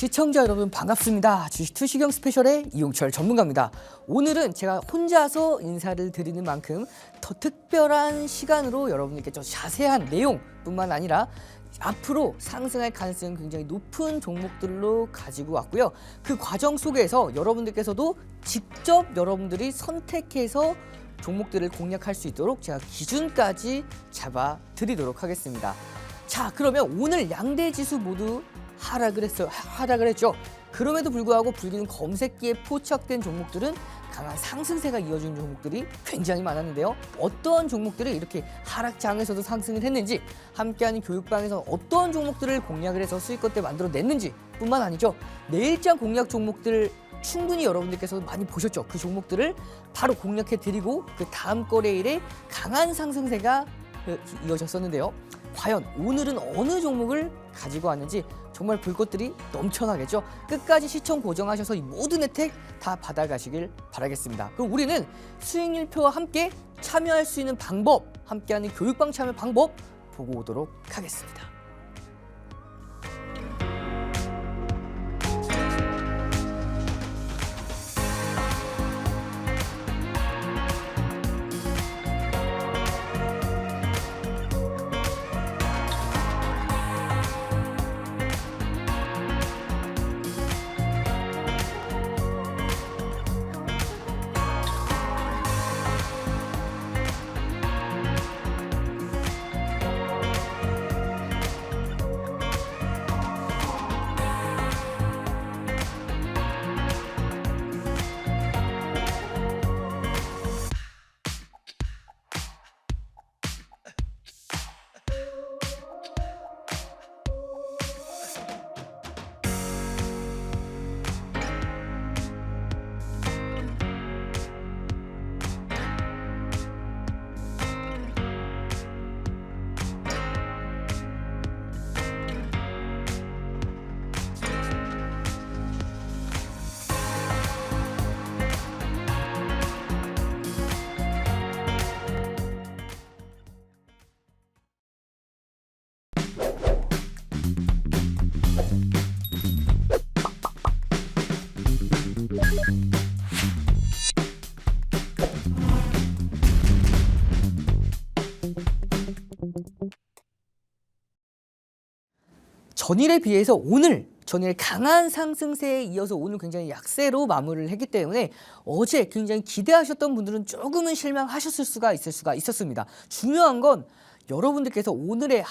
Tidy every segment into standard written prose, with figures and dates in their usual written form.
시청자 여러분 반갑습니다. 주식 투시경 스페셜의 이용철 전문가입니다. 오늘은 제가 혼자서 인사를 드리는 만큼 더 특별한 시간으로 여러분께 좀 자세한 내용뿐만 아니라 앞으로 상승할 가능성이 굉장히 높은 종목들로 가지고 왔고요. 그 과정 속에서 여러분들께서도 직접 여러분들이 선택해서 종목들을 공략할 수 있도록 제가 기준까지 잡아 드리도록 하겠습니다. 자, 그러면 오늘 양대 지수 모두 하락을 했죠. 그럼에도 불구하고 불기둥 검색기에 포착된 종목들은 강한 상승세가 이어지는 종목들이 굉장히 많았는데요. 어떤 종목들이 이렇게 하락장에서도 상승을 했는지, 함께하는 교육방에서 어떤 종목들을 공략을 해서 수익권대 만들어냈는지 뿐만 아니죠. 내일장 공략 종목들 충분히 여러분들께서 많이 보셨죠. 그 종목들을 바로 공략해드리고 그 다음 거래일에 강한 상승세가 이어졌었는데요. 과연 오늘은 어느 종목을 가지고 왔는지 정말 볼 것들이 넘쳐나겠죠. 끝까지 시청 고정하셔서 이 모든 혜택 다 받아가시길 바라겠습니다. 그럼 우리는 수익률표와 함께 참여할 수 있는 방법, 함께하는 교육방 참여 방법 보고 오도록 하겠습니다. 전일에 비해서 전일 강한 상승세에 이어서 오늘 굉장히 약세로 마무리를 했기 때문에 어제 굉장히 기대하셨던 분들은 조금은 실망하셨을 수가 있었습니다. 중요한 건 여러분들께서 오늘의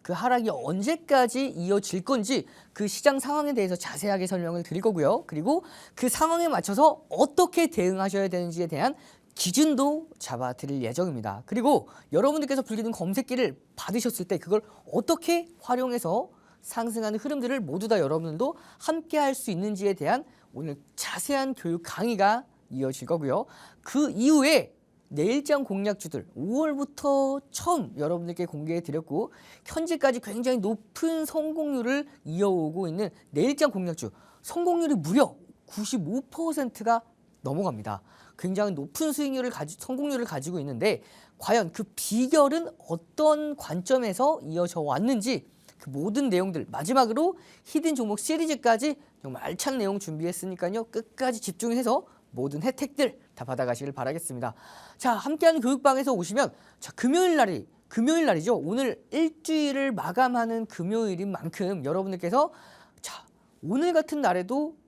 그 하락이 언제까지 이어질 건지 그 시장 상황에 대해서 자세하게 설명을 드릴 거고요. 그리고 그 상황에 맞춰서 어떻게 대응하셔야 되는지에 대한 기준도 잡아드릴 예정입니다. 그리고 여러분들께서 불기둥 검색기를 받으셨을 때 그걸 어떻게 활용해서 상승하는 흐름들을 모두 다 여러분들도 함께 할 수 있는지에 대한 오늘 자세한 교육 강의가 이어질 거고요. 그 이후에 내일장 공략주들 5월부터 처음 여러분들께 공개해 드렸고 현재까지 굉장히 높은 성공률을 이어오고 있는 내일장 공략주 성공률이 무려 95%가 넘어갑니다. 굉장히 높은 성공률을 가지고 있는데 과연 그 비결은 어떤 관점에서 이어져 왔는지 그 모든 내용들 마지막으로 히든 종목 시리즈까지 정말 알찬 내용 준비했으니까요. 끝까지 집중해서 모든 혜택들 다 받아가시길 바라겠습니다. 자, 함께하는 교육방에서 오시면 자, 금요일 날이죠. 오늘 일주일을 마감하는 금요일인 만큼 여러분들께서 자, 오늘 같은 날에도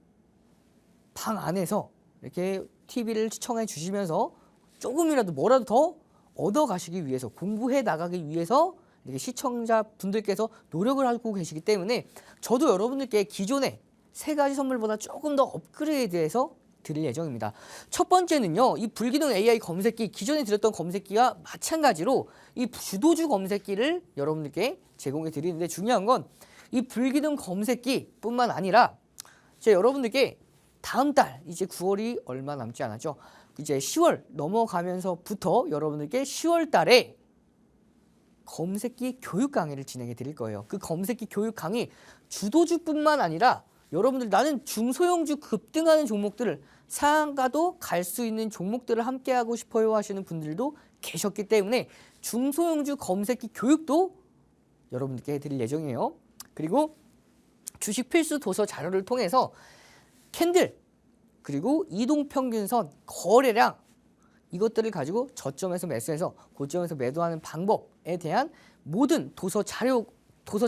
방 안에서 이렇게 TV를 시청해 주시면서 조금이라도 뭐라도 더 얻어가시기 위해서 공부해 나가기 위해서 이렇게 시청자분들께서 노력을 하고 계시기 때문에 저도 여러분들께 기존의 3가지 선물보다 조금 더 업그레이드해서 드릴 예정입니다. 첫 번째는요. 이 불기둥 AI 검색기, 기존에 드렸던 검색기와 마찬가지로 이 주도주 검색기를 여러분들께 제공해 드리는데 중요한 건 이 불기둥 검색기뿐만 아니라 제가 여러분들께 다음 달 이제 9월이 얼마 남지 않았죠. 이제 10월 넘어가면서부터 여러분들께 10월 달에 검색기 교육 강의를 진행해 드릴 거예요. 그 검색기 교육 강의 주도주뿐만 아니라 여러분들 나는 중소형주 급등하는 종목들을 상한가도 갈 수 있는 종목들을 함께 하고 싶어요 하시는 분들도 계셨기 때문에 중소형주 검색기 교육도 여러분들께 해드릴 예정이에요. 그리고 주식 필수 도서 자료를 통해서 캔들 그리고 이동평균선, 거래량 이것들을 가지고 저점에서 매수해서 고점에서 매도하는 방법에 대한 모든 도서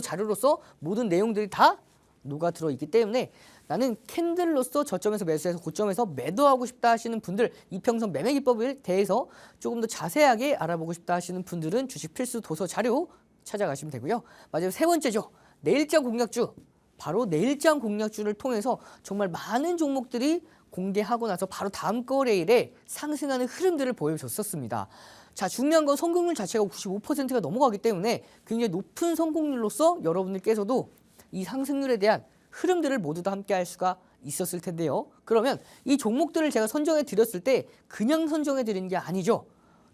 자료로서 모든 내용들이 다 녹아 들어 있기 때문에 나는 캔들로서 저점에서 매수해서 고점에서 매도하고 싶다 하시는 분들, 이평선 매매 기법에 대해서 조금 더 자세하게 알아보고 싶다 하시는 분들은 주식 필수 도서 자료 찾아가시면 되고요. 마지막 세 번째죠. 내일장 공략주. 바로 내일장 공략주를 통해서 정말 많은 종목들이 공개하고 나서 바로 다음 거래일에 상승하는 흐름들을 보여줬었습니다. 자, 중요한 건 성공률 자체가 95%가 넘어가기 때문에 굉장히 높은 성공률로서 여러분들께서도 이 상승률에 대한 흐름들을 모두 다 함께 할 수가 있었을 텐데요. 그러면 이 종목들을 제가 선정해 드렸을 때 그냥 선정해 드리는 게 아니죠.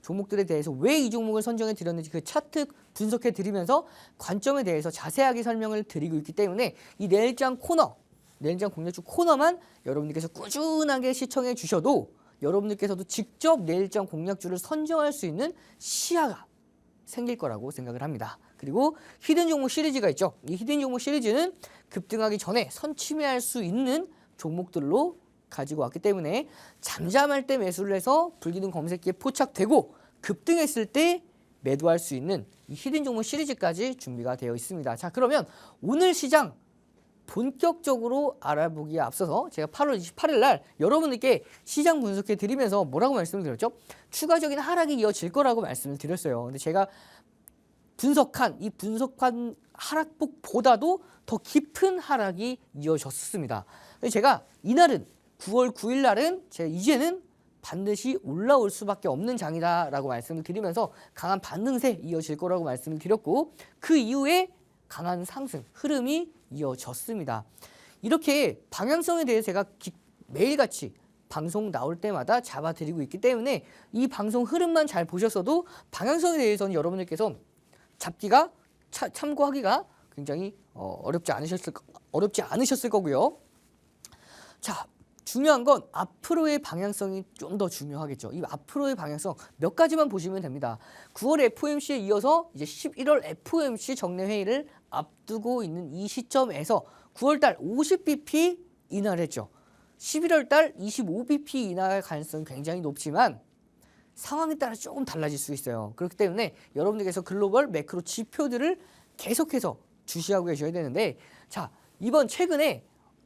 종목들에 대해서 왜 이 종목을 선정해 드렸는지 그 차트 분석해 드리면서 관점에 대해서 자세하게 설명을 드리고 있기 때문에 이 내일장 공략주 코너만 여러분들께서 꾸준하게 시청해 주셔도 여러분들께서도 직접 내일장 공략주를 선정할 수 있는 시야가 생길 거라고 생각을 합니다. 그리고 히든 종목 시리즈가 있죠. 이 히든 종목 시리즈는 급등하기 전에 선취매할 수 있는 종목들로 가지고 왔기 때문에 잠잠할 때 매수를 해서 불기둥 검색기에 포착되고 급등했을 때 매도할 수 있는 이 히든 종목 시리즈까지 준비가 되어 있습니다. 자, 그러면 오늘 시장 본격적으로 알아보기에 앞서서 제가 8월 28일 날 여러분들께 시장 분석해 드리면서 뭐라고 말씀을 드렸죠? 추가적인 하락이 이어질 거라고 말씀을 드렸어요. 근데 제가 분석한 하락폭보다도 더 깊은 하락이 이어졌습니다. 제가 이날은 9월 9일 날은 제가 이제는 반드시 올라올 수밖에 없는 장이다라고 말씀을 드리면서 강한 반등세 이어질 거라고 말씀을 드렸고 그 이후에 강한 상승 흐름이 이어졌습니다. 이렇게 방향성에 대해서 제가 매일같이 방송 나올 때마다 잡아드리고 있기 때문에 이 방송 흐름만 잘 보셨어도 방향성에 대해서는 여러분들께서 잡기가 참고하기가 굉장히 어렵지 않으셨을 거고요. 자, 중요한 건 앞으로의 방향성이 좀 더 중요하겠죠. 이 앞으로의 방향성 몇 가지만 보시면 됩니다. 9월 FOMC에 이어서 이제 11월 FOMC 정례 회의를 앞두고 있는 이 시점에서 9월 달 50bp 인하했죠. 11월 달 25bp 인하할 가능성이 굉장히 높지만 상황에 따라 조금 달라질 수 있어요. 그렇기 때문에 여러분들께서 글로벌 매크로 지표들을 계속해서 주시하고 계셔야 되는데 자, 이번 최근에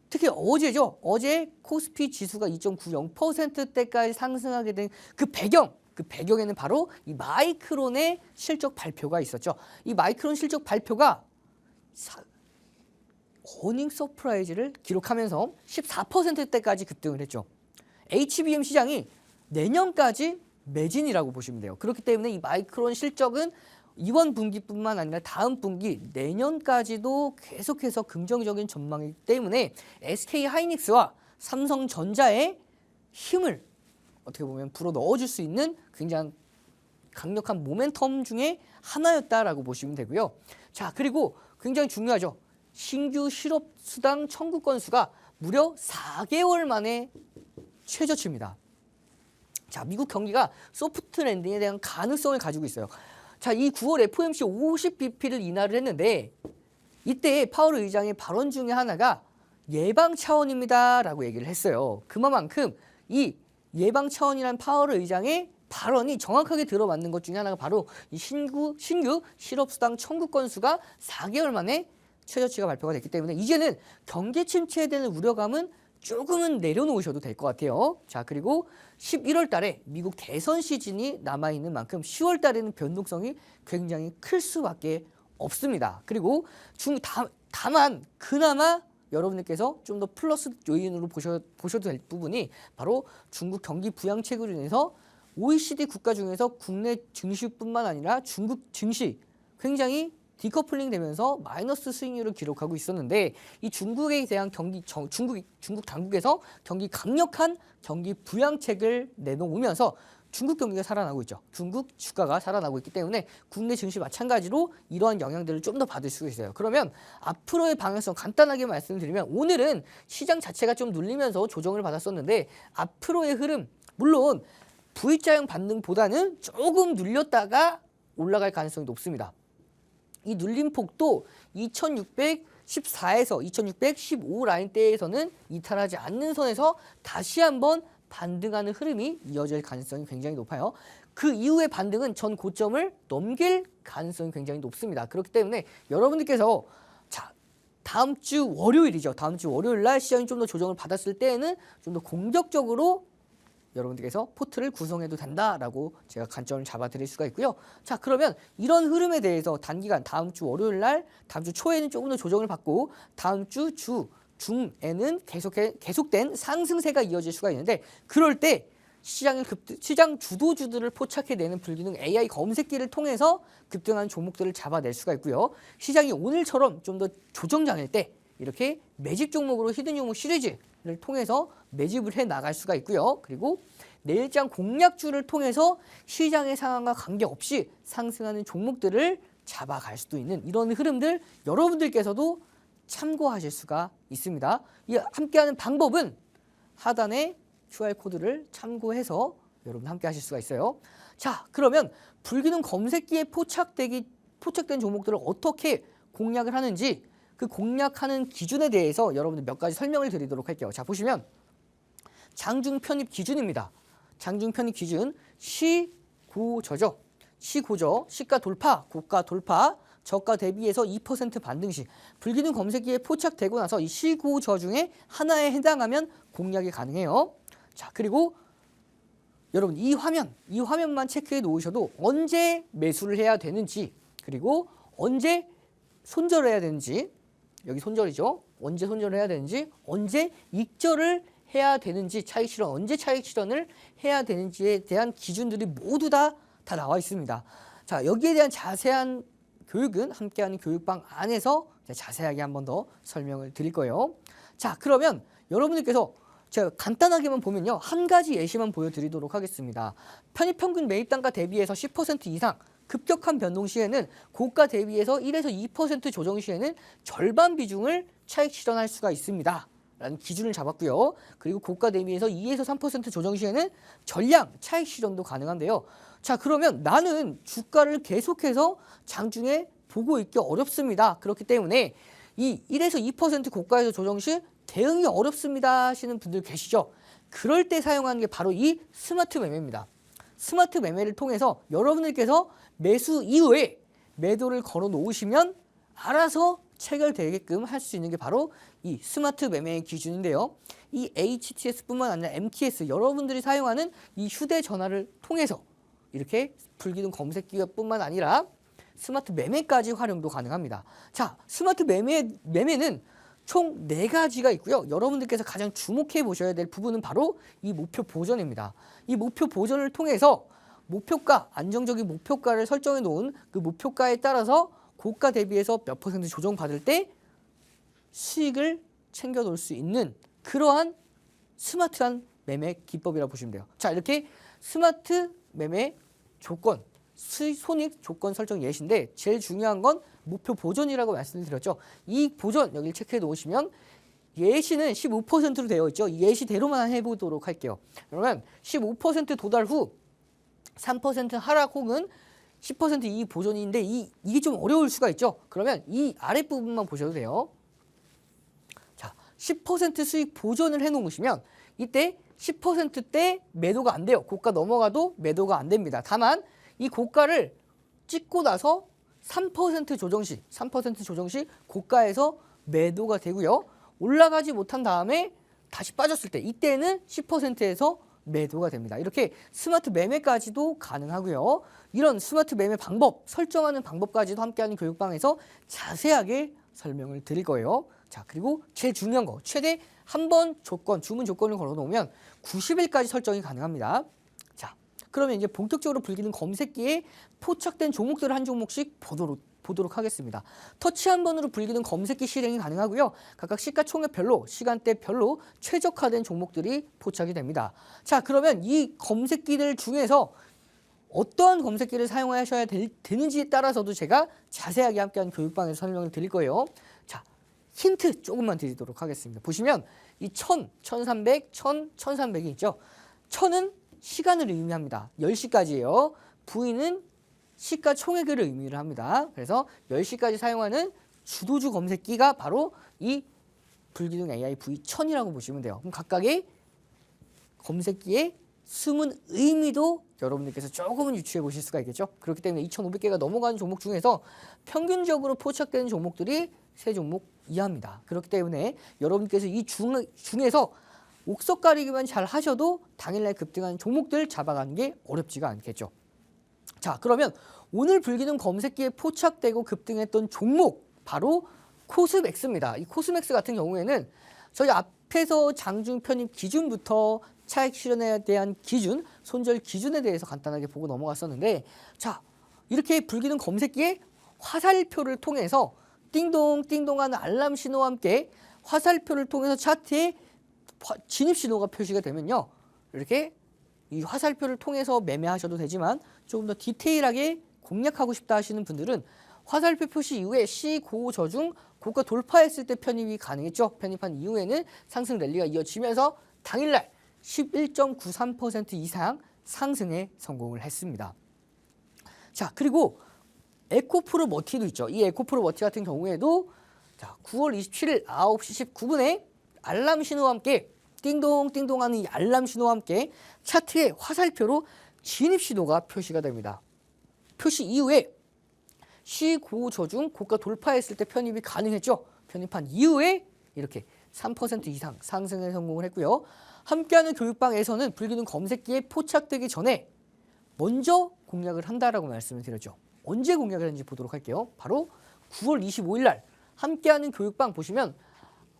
특히 어제죠. 어제 코스피 지수가 2.90%대까지 상승하게 된 그 배경에는 바로 이 마이크론의 실적 발표가 있었죠. 이 마이크론 실적 발표가 어닝 서프라이즈를 기록하면서 14%대까지 급등을 했죠. HBM 시장이 내년까지 매진이라고 보시면 돼요. 그렇기 때문에 이 마이크론 실적은 이번 분기뿐만 아니라 다음 분기 내년까지도 계속해서 긍정적인 전망이기 때문에 SK하이닉스와 삼성전자의 힘을 어떻게 보면 불어 넣어줄 수 있는 굉장히 강력한 모멘텀 중에 하나였다라고 보시면 되고요. 자, 그리고 굉장히 중요하죠. 신규 실업수당 청구 건수가 무려 4개월 만에 최저치입니다. 자, 미국 경기가 소프트 랜딩에 대한 가능성을 가지고 있어요. 자, 이 9월 FOMC 50bp를 인하를 했는데 이때 파월 의장의 발언 중에 하나가 예방 차원입니다 라고 얘기를 했어요. 그만큼 이 예방 차원이란 파월 의장의 발언이 정확하게 들어맞는 것 중에 하나가 바로 이 신규 실업수당 청구 건수가 4개월 만에 최저치가 발표가 됐기 때문에 이제는 경기 침체에 대한 우려감은 조금은 내려놓으셔도 될 것 같아요. 자, 그리고 11월 달에 미국 대선 시즌이 남아있는 만큼 10월 달에는 변동성이 굉장히 클 수밖에 없습니다. 그리고 다만 그나마 여러분들께서 좀 더 플러스 요인으로 보셔도 될 부분이 바로 중국 경기 부양책으로 인해서 OECD 국가 중에서 국내 증시뿐만 아니라 중국 증시 굉장히 디커플링 되면서 마이너스 수익률을 기록하고 있었는데 이 중국에 대한 중국 당국에서 강력한 경기 부양책을 내놓으면서 중국 경기가 살아나고 있죠. 중국 주가가 살아나고 있기 때문에 국내 증시 마찬가지로 이러한 영향들을 좀 더 받을 수 있어요. 그러면 앞으로의 방향성 간단하게 말씀드리면 오늘은 시장 자체가 좀 눌리면서 조정을 받았었는데 앞으로의 흐름 물론 V자형 반등보다는 조금 눌렸다가 올라갈 가능성이 높습니다. 이 눌림폭도 2610 14에서 2615 라인대에서는 이탈하지 않는 선에서 다시 한번 반등하는 흐름이 이어질 가능성이 굉장히 높아요. 그 이후의 반등은 전 고점을 넘길 가능성이 굉장히 높습니다. 그렇기 때문에 여러분들께서 자, 다음 주 월요일이죠. 다음 주 월요일 날 시장이 좀 더 조정을 받았을 때에는 좀 더 공격적으로 여러분들께서 포트를 구성해도 된다라고 제가 관점을 잡아드릴 수가 있고요. 자, 그러면 이런 흐름에 대해서 단기간 다음 주 월요일 날, 다음 주 초에는 조금 더 조정을 받고 다음 주 중에는 계속된 상승세가 이어질 수가 있는데, 그럴 때 시장 주도주들을 포착해내는 불기능 AI 검색기를 통해서 급등하는 종목들을 잡아낼 수가 있고요. 시장이 오늘처럼 좀 더 조정장일 때 이렇게 매집 종목으로 히든 종목 시리즈를 통해서 매집을 해 나갈 수가 있고요. 그리고 내일장 공략주를 통해서 시장의 상황과 관계없이 상승하는 종목들을 잡아갈 수도 있는 이런 흐름들 여러분들께서도 참고하실 수가 있습니다. 이 함께하는 방법은 하단에 QR코드를 참고해서 여러분 함께 하실 수가 있어요. 자, 그러면 불기능 검색기에 포착된 종목들을 어떻게 공략을 하는지 그 공략하는 기준에 대해서 여러분들 몇 가지 설명을 드리도록 할게요. 자, 보시면 장중 편입 기준입니다. 장중 편입 기준 시고저죠. 시고저, 시가 돌파, 고가 돌파, 저가 대비해서 2% 반등 시 불기능 검색기에 포착되고 나서 이 시고저 중에 하나에 해당하면 공략이 가능해요. 자, 그리고 여러분 이 화면만 체크해 놓으셔도 언제 매수를 해야 되는지, 그리고 언제 손절을 해야 되는지, 여기 손절이죠. 언제 손절을 해야 되는지, 언제 익절을 해야 되는지, 차익 실현 언제 차익 실현을 해야 되는지에 대한 기준들이 모두 다 나와 있습니다. 자, 여기에 대한 자세한 교육은 함께하는 교육방 안에서 자세하게 한 번 더 설명을 드릴 거예요. 자, 그러면 여러분들께서 제가 간단하게만 보면요, 한 가지 예시만 보여드리도록 하겠습니다. 편입평균 매입단가 대비해서 10% 이상 급격한 변동 시에는 고가 대비해서 1에서 2% 조정 시에는 절반 비중을 차익 실현할 수가 있습니다. 라는 기준을 잡았고요. 그리고 고가 대비해서 2에서 3% 조정 시에는 전량 차익 실현도 가능한데요. 자, 그러면 나는 주가를 계속해서 장중에 보고 있기 어렵습니다. 그렇기 때문에 이 1에서 2% 고가에서 조정 시 대응이 어렵습니다 하시는 분들 계시죠? 그럴 때 사용하는 게 바로 이 스마트 매매입니다. 스마트 매매를 통해서 여러분들께서 매수 이후에 매도를 걸어 놓으시면 알아서 체결되게끔 할 수 있는 게 바로 이 스마트 매매의 기준인데요. 이 HTS뿐만 아니라 MTS, 여러분들이 사용하는 이 휴대전화를 통해서 이렇게 불기능 검색기뿐만 아니라 스마트 매매까지 활용도 가능합니다. 자, 스마트 매매는 총 4가지가 있고요. 여러분들께서 가장 주목해 보셔야 될 부분은 바로 이 목표 보전입니다. 이 목표 보전을 통해서 목표가, 안정적인 목표가를 설정해 놓은 그 목표가에 따라서 고가 대비해서 몇 % 조정받을 때 수익을 챙겨 놓을 수 있는 그러한 스마트한 매매 기법이라고 보시면 돼요. 자, 이렇게 스마트 매매 조건, 손익 조건 설정 예시인데 제일 중요한 건 목표 보존이라고 말씀을 드렸죠. 이 보존 여기를 체크해 놓으시면 예시는 15%로 되어 있죠. 이 예시대로만 해보도록 할게요. 그러면 15% 도달 후 3% 하락 혹은 10% 이익 보존인데 이게 좀 어려울 수가 있죠. 그러면 이 아랫부분만 보셔도 돼요. 자, 10% 수익 보존을 해놓으시면 이때 10%대 매도가 안 돼요. 고가 넘어가도 매도가 안 됩니다. 다만 이 고가를 찍고 나서 3% 조정 시 고가에서 매도가 되고요. 올라가지 못한 다음에 다시 빠졌을 때 이때는 10%에서 매도가 됩니다. 이렇게 스마트 매매까지도 가능하고요. 이런 스마트 매매 방법, 설정하는 방법까지도 함께하는 교육방에서 자세하게 설명을 드릴 거예요. 자, 그리고 제일 중요한 거, 최대 한 번 주문 조건을 걸어놓으면 90일까지 설정이 가능합니다. 자, 그러면 이제 본격적으로 불기능 검색기에 포착된 종목들을 한 종목씩 보도록 하겠습니다. 터치 한 번으로 불기능 검색기 실행이 가능하고요. 각각 시가총액별로, 시간대별로 최적화된 종목들이 포착이 됩니다. 자, 그러면 이 검색기들 중에서 어떠한 검색기를 사용하셔야 되는지에 따라서도 제가 자세하게 함께하는 교육방에서 설명을 드릴 거예요. 자, 힌트 조금만 드리도록 하겠습니다. 보시면 이 1000, 1300, 1000, 1300이 있죠. 1000은 시간을 의미합니다. 10시까지예요. V는 시가총액을 의미를 합니다. 그래서 10시까지 사용하는 주도주 검색기가 바로 이 불기둥 AI V1000이라고 보시면 돼요. 그럼 각각의 검색기의 숨은 의미도 여러분들께서 조금은 유추해 보실 수가 있겠죠. 그렇기 때문에 2,500개가 넘어가는 종목 중에서 평균적으로 포착되는 종목들이 3종목 이하입니다. 그렇기 때문에 여러분께서 이 중에서 옥석 가리기만 잘 하셔도 당일날 급등하는 종목들 잡아가는 게 어렵지가 않겠죠. 자, 그러면 오늘 불기둥 검색기에 포착되고 급등했던 종목 바로 코스맥스입니다. 이 코스맥스 같은 경우에는 저희 앞에서 장중 편입 기준부터 차익 실현에 대한 기준, 손절 기준에 대해서 간단하게 보고 넘어갔었는데, 자, 이렇게 불기둥 검색기에 화살표를 통해서 띵동띵동하는 알람 신호와 함께 화살표를 통해서 차트에 진입 신호가 표시가 되면요, 이렇게 이 화살표를 통해서 매매하셔도 되지만 조금 더 디테일하게 공략하고 싶다 하시는 분들은 화살표 표시 이후에 시고 저중 고가 돌파했을 때 편입이 가능했죠. 편입한 이후에는 상승 랠리가 이어지면서 당일날 11.93% 이상 상승에 성공을 했습니다. 자, 그리고 에코프로 머티도 있죠. 이 에코프로 머티 같은 경우에도 자, 9월 27일 9시 19분에 알람 신호와 함께 띵동띵동하는 이 알람 신호와 함께 차트에 화살표로 진입 신호가 표시가 됩니다. 표시 이후에 시고 저중 고가 돌파했을 때 편입이 가능했죠. 편입한 이후에 이렇게 3% 이상 상승에 성공을 했고요. 함께하는 교육방에서는 불기둥 검색기에 포착되기 전에 먼저 공략을 한다라고 말씀을 드렸죠. 언제 공략을 했는지 보도록 할게요. 바로 9월 25일 날 함께하는 교육방 보시면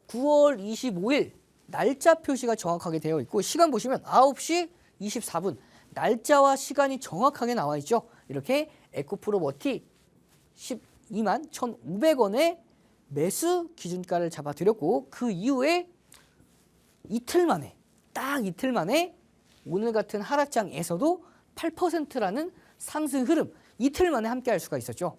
9월 25일 날짜 표시가 정확하게 되어 있고 시간 보시면 9시 24분 날짜와 시간이 정확하게 나와 있죠. 이렇게 에코프로 머티 12만 1,500원의 매수 기준가를 잡아드렸고 그 이후에 이틀 만에 딱 이틀 만에 오늘 같은 하락장에서도 8%라는 상승 흐름 이틀 만에 함께 할 수가 있었죠.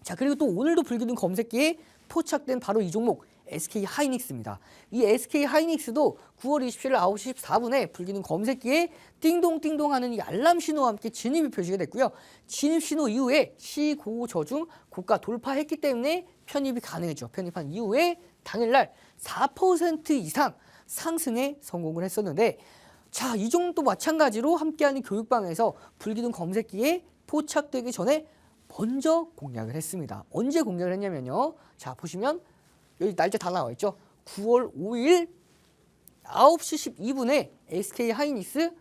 자, 그리고 또 오늘도 불기둥 검색기에 포착된 바로 이 종목 SK 하이닉스입니다. 이 SK 하이닉스도 9월 27일 9시 14분에 불기둥 검색기에 띵동띵동하는 이 알람 신호와 함께 진입이 표시가 됐고요. 진입 신호 이후에 시고 저중 고가 돌파했기 때문에 편입이 가능했죠. 편입한 이후에 당일날 4% 이상 상승에 성공을 했었는데 자, 이 종목도 마찬가지로 함께하는 교육방에서 불기둥 검색기에 포착되기 전에 먼저 공략을 했습니다. 언제 공략을 했냐면요. 자, 보시면 여기 날짜 다 나와 있죠. 9월 5일 9시 12분에 SK 하이닉스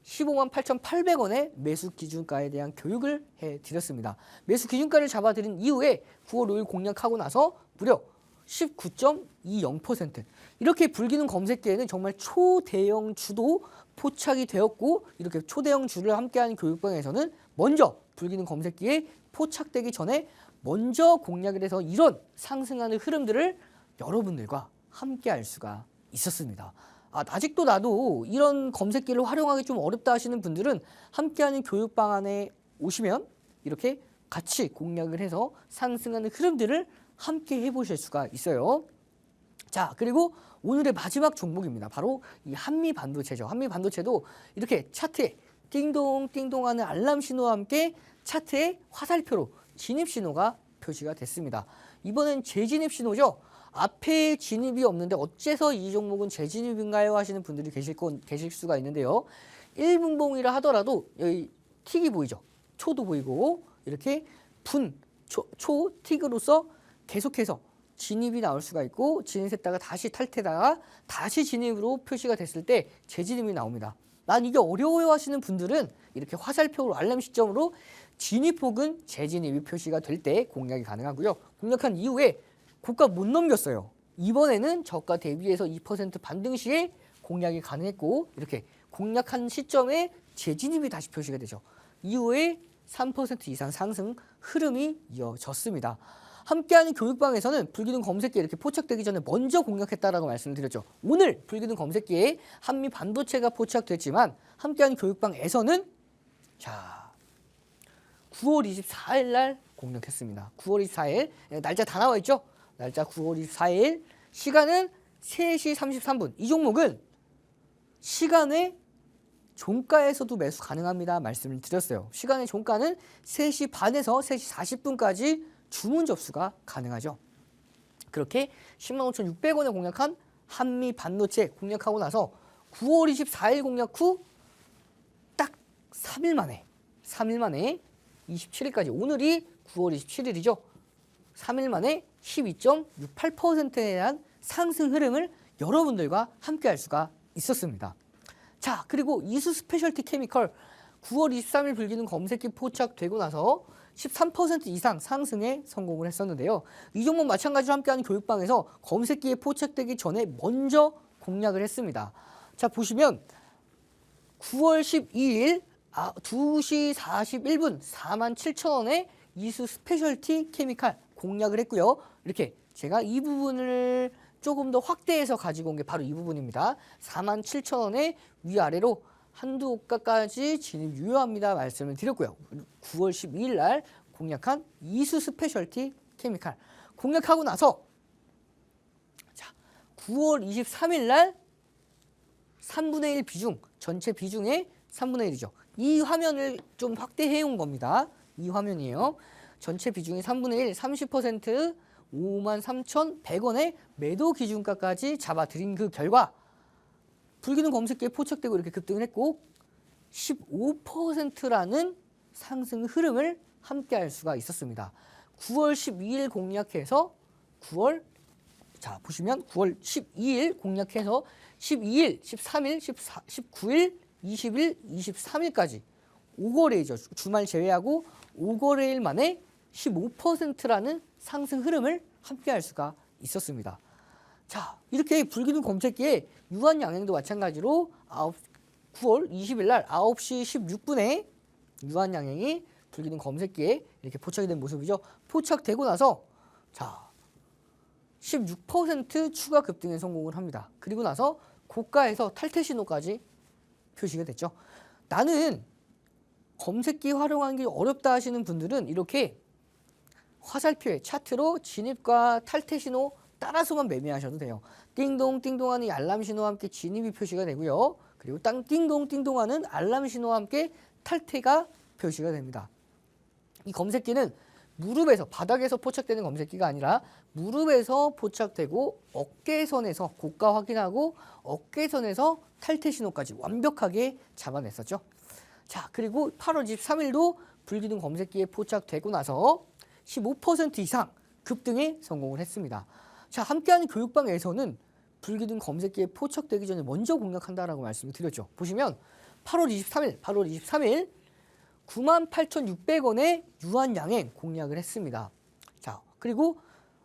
15만 8,800원의 매수 기준가에 대한 교육을 해드렸습니다. 매수 기준가를 잡아드린 이후에 9월 5일 공략하고 나서 무려 19.20% 이렇게 불기둥 검색기에는 정말 초대형 주도 포착이 되었고 이렇게 초대형 주를 함께하는 교육방에서는 먼저 불기둥 검색기에 포착되기 전에 먼저 공략을 해서 이런 상승하는 흐름들을 여러분들과 함께 할 수가 있었습니다. 아직도 나도 이런 검색기를 활용하기 좀 어렵다 하시는 분들은 함께하는 교육방 안에 오시면 이렇게 같이 공략을 해서 상승하는 흐름들을 함께 해보실 수가 있어요. 자, 그리고 오늘의 마지막 종목입니다. 바로 이 한미반도체죠. 한미반도체도 이렇게 차트에 띵동띵동하는 알람 신호와 함께 차트에 화살표로 진입 신호가 표시가 됐습니다. 이번엔 재진입 신호죠. 앞에 진입이 없는데 어째서 이 종목은 재진입인가요? 하시는 분들이 계실 수가 있는데요. 1분봉이라 하더라도 여기 틱이 보이죠. 초도 보이고 이렇게 초 틱으로서 계속해서 진입이 나올 수가 있고 진입했다가 다시 탈퇴다가 다시 진입으로 표시가 됐을 때 재진입이 나옵니다. 난 이게 어려워요 하시는 분들은 이렇게 화살표로 알람 시점으로 진입 혹은 재진입이 표시가 될 때 공략이 가능하고요. 공략한 이후에 고가 못 넘겼어요. 이번에는 저가 대비해서 2% 반등 시에 공략이 가능했고 이렇게 공략한 시점에 재진입이 다시 표시가 되죠. 이후에 3% 이상 상승 흐름이 이어졌습니다. 함께하는 교육방에서는 불기둥 검색기에 이렇게 포착되기 전에 먼저 공략했다라고 말씀을 드렸죠. 오늘 불기둥 검색기에 한미 반도체가 포착됐지만 함께하는 교육방에서는 자 9월 24일 날 공략했습니다. 9월 24일 날짜 다 나와 있죠. 날짜 9월 24일 시간은 3시 33분. 이 종목은 시간에 종가에서도 매수 가능합니다. 말씀을 드렸어요. 시간의 종가는 3시 반에서 3시 40분까지 주문 접수가 가능하죠. 그렇게 105,600원에 공략한 한미 반도체 공략하고 나서 9월 24일 공략 후 딱 3일 만에 27일까지, 오늘이 9월 27일이죠. 3일 만에 12.68%에 대한 상승 흐름을 여러분들과 함께 할 수가 있었습니다. 자, 그리고 이수 스페셜티 케미컬 9월 23일 불기능 검색기 포착되고 나서 13% 이상 상승에 성공을 했었는데요. 이 종목 마찬가지로 함께하는 교육방에서 검색기에 포착되기 전에 먼저 공략을 했습니다. 자, 보시면 9월 12일 2시 41분 47,000원에 이수 스페셜티 케미칼 공략을 했고요. 이렇게 제가 이 부분을 조금 더 확대해서 가지고 온 게 바로 이 부분입니다. 47,000원에 위아래로 한두 호가까지 진입 유효합니다 말씀을 드렸고요. 9월 12일 날 공략한 이수 스페셜티 케미칼 공략하고 나서, 자, 9월 23일 날 3분의 1 비중, 전체 비중의 3분의 1이죠. 이 화면을 좀 확대해 온 겁니다. 이 화면이에요. 전체 비중의 3분의 1, 30% 53,100원의 매도 기준가까지 잡아드린 그 결과 불기능 검색기에 포착되고 이렇게 급등을 했고 15%라는 상승 흐름을 함께 할 수가 있었습니다. 9월 12일 공략해서 9월, 자 보시면 9월 12일 공략해서 12일, 13일, 14, 19일, 20일, 23일까지 5거래이죠. 주말 제외하고 5거래일 만에 15%라는 상승 흐름을 함께 할 수가 있었습니다. 자, 이렇게 불기능 검색기에 유한 양행도 마찬가지로 9월 20일 날 9시 16분에 유한 양행이 불기능 검색기에 이렇게 포착이 된 모습이죠. 포착되고 나서 자 16% 추가 급등에 성공을 합니다. 그리고 나서 고가에서 탈퇴 신호까지 표시가 됐죠. 나는 검색기 활용하는 게 어렵다 하시는 분들은 이렇게 화살표에 차트로 진입과 탈퇴 신호 따라서만 매매하셔도 돼요. 띵동 띵동하는 알람 신호와 함께 진입이 표시가 되고요. 그리고 땅 띵동 띵동하는 알람 신호와 함께 탈퇴가 표시가 됩니다. 이 검색기는 무릎에서, 바닥에서 포착되는 검색기가 아니라 무릎에서 포착되고 어깨선에서 고가 확인하고 어깨선에서 탈퇴 신호까지 완벽하게 잡아냈었죠. 자, 그리고 8월 23일도 불기능 검색기에 포착되고 나서 15% 이상 급등에 성공을 했습니다. 자, 함께하는 교육방에서는 불기능 검색기에 포착되기 전에 먼저 공략한다라고 말씀을 드렸죠. 보시면 8월 23일 98,600원에 유한 양행 공략을 했습니다. 자, 그리고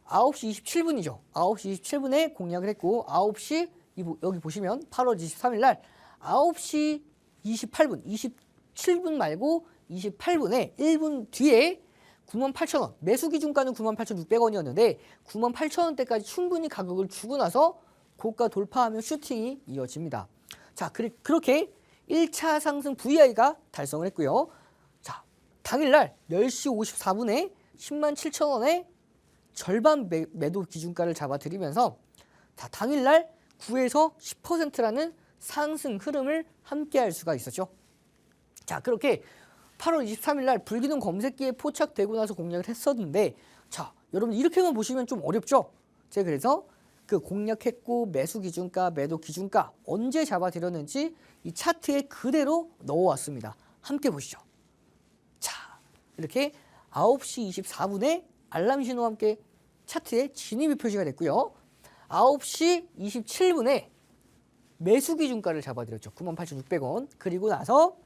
9시 27분이죠. 9시 27분에 공략을 했고 9시 여기 보시면 8월 23일 날 9시 28분, 27분 말고 28분에 1분 뒤에 98,000원, 매수 기준가는 98,600원이었는데 98,000원대까지 충분히 가격을 주고 나서 고가 돌파하며 슈팅이 이어집니다. 자, 그렇게 1차 상승 VI가 달성을 했고요. 자, 당일날 10시 54분에 107,000원에 절반 매도 기준가를 잡아드리면서 자, 당일날 9에서 10%라는 상승 흐름을 함께 할 수가 있었죠. 자, 그렇게 8월 23일 날 불기능 검색기에 포착되고 나서 공략을 했었는데, 자, 여러분 이렇게만 보시면 좀 어렵죠? 제가 그래서 그 공략했고 매수 기준가, 매도 기준가 언제 잡아드렸는지 이 차트에 그대로 넣어왔습니다. 함께 보시죠. 자, 이렇게 9시 24분에 알람 신호와 함께 차트에 진입이 표시가 됐고요. 9시 27분에 매수 기준가를 잡아드렸죠. 98,600원. 그리고 나서